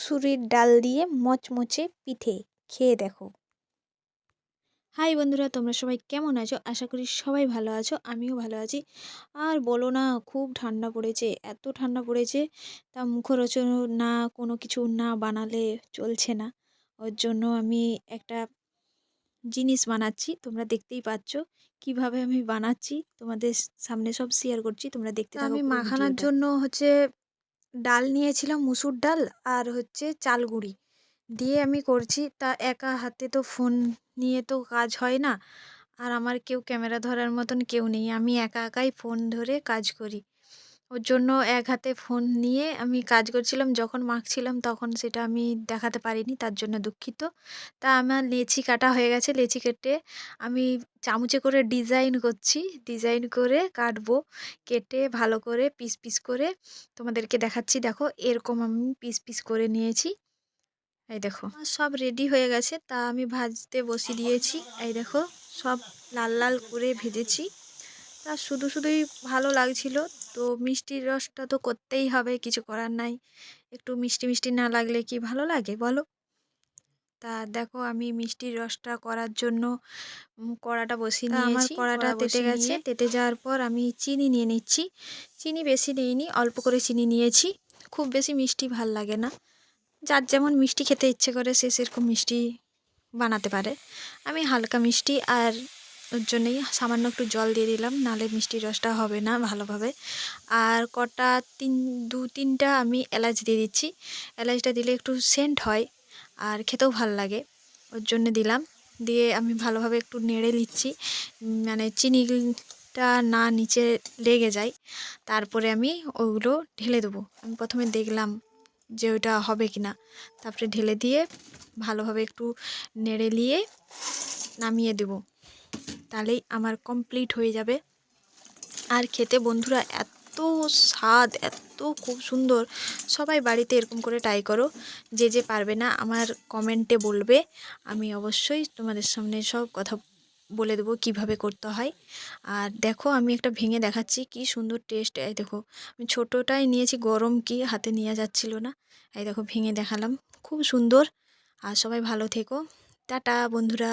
মুসুরির ডাল দিয়ে মচমচে পিঠে খেয়ে দেখো। হাই বন্ধুরা, তোমরা সবাই কেমন আছো? আশা করি সবাই ভালো আছো, আমিও ভালো আছি। আর বলো না, খুব ঠান্ডা পড়েছে, এত ঠান্ডা পড়েছে তা মুখরোচক না কোনো কিছু না বানালে চলছে না। ওর জন্য আমি একটা জিনিস বানাচ্ছি, তোমরা দেখতেই পাচ্ছ কিভাবে আমি বানাচ্ছি, তোমাদের সামনে সব শেয়ার করছি, তোমরা দেখতে থাকো। আমি মাখানোর জন্য ডাল নিয়েছিলাম, মুসুর ডাল আর চাল গুঁড়ি দিয়ে আমি করছি। তা একা হাতে তো ফোন নিয়ে তো কাজ হয় না, আর আমার কেউ ক্যামেরা ধরার মতন কেউ নেই, আমি একা একাই ফোন ধরে কাজ করি। ওর জন্য এক হাতে ফোন নিয়ে আমি কাজ করছিলাম, যখন মাখছিলাম তখন সেটা আমি দেখাতে পারিনি, তার জন্য দুঃখিত। তা আমার লেচি কাটা হয়ে গেছে, লেচি কেটে আমি চামচে করে ডিজাইন করছি, ডিজাইন করে কাটবো। কেটে ভালো করে পিস পিস করে তোমাদেরকে দেখাচ্ছি। দেখো এরকম আমি পিস পিস করে নিয়েছি। এই দেখো সব রেডি হয়ে গেছে, তা আমি ভাজতে বসিয়ে দিয়েছি। এই দেখো সব লাল লাল করে ভেজেছি। তা শুধু শুধুই ভালো লাগছিল, তো মিষ্টির রসটা তো করতেই হবে, কিছু করার নাই। একটু মিষ্টি মিষ্টি না লাগলে কি ভালো লাগে বলো? তা দেখো আমি মিষ্টির রসটা করার জন্য কড়াটা বসিয়ে নিয়েছি। আমার কড়াটা তেতে গেছে, তেতে যাওয়ার পর আমি চিনি নিয়ে নিচ্ছি। চিনি বেশি নিইনি, অল্প করে চিনি নিয়েছি। খুব বেশি মিষ্টি ভাল লাগে না, যার যেমন মিষ্টি খেতে ইচ্ছে করে সে সেরকম মিষ্টি বানাতে পারে। আমি হালকা মিষ্টি, আর ওর জন্যই সামান্য একটু জল দিয়ে দিলাম, নাহলে মিষ্টির রসটা হবে না ভালোভাবে। আর কটা দু তিনটা আমি এলাচ দিয়ে দিচ্ছি। এলাচটা দিলে একটু সেন্ট হয় আর খেতেও ভালো লাগে, ওর জন্য দিলাম। দিয়ে আমি ভালোভাবে একটু নেড়ে নিচ্ছি, মানে চিনিটা না নিচে লেগে যায়। তারপরে আমি ওগুলো ঢেলে দেবো। আমি প্রথমে দেখলাম যে ওটা হবে কি না, তারপরে ঢেলে দিয়ে ভালোভাবে একটু নেড়ে নিয়ে নামিয়ে দেব, তাহলেই আমার কমপ্লিট হয়ে যাবে। আর খেতে বন্ধুরা এত স্বাদ, এত খুব সুন্দর। সবাই বাড়িতে এরকম করে ট্রাই করো। যে যে পারবে না আমার কমেন্টে বলবে, আমি অবশ্যই তোমাদের সামনে সব কথা বলে দেবো কিভাবে করতে হয়। আর দেখো আমি একটা ভেঙে দেখাচ্ছি, কি সুন্দর টেস্ট। এই দেখো আমি ছোটোটাই নিয়েছি, গরম কি হাতে নেওয়া যাচ্ছিল না। এই দেখো ভেঙে দেখালাম, খুব সুন্দর। আর সবাই ভালো থেকো, টাটা বন্ধুরা।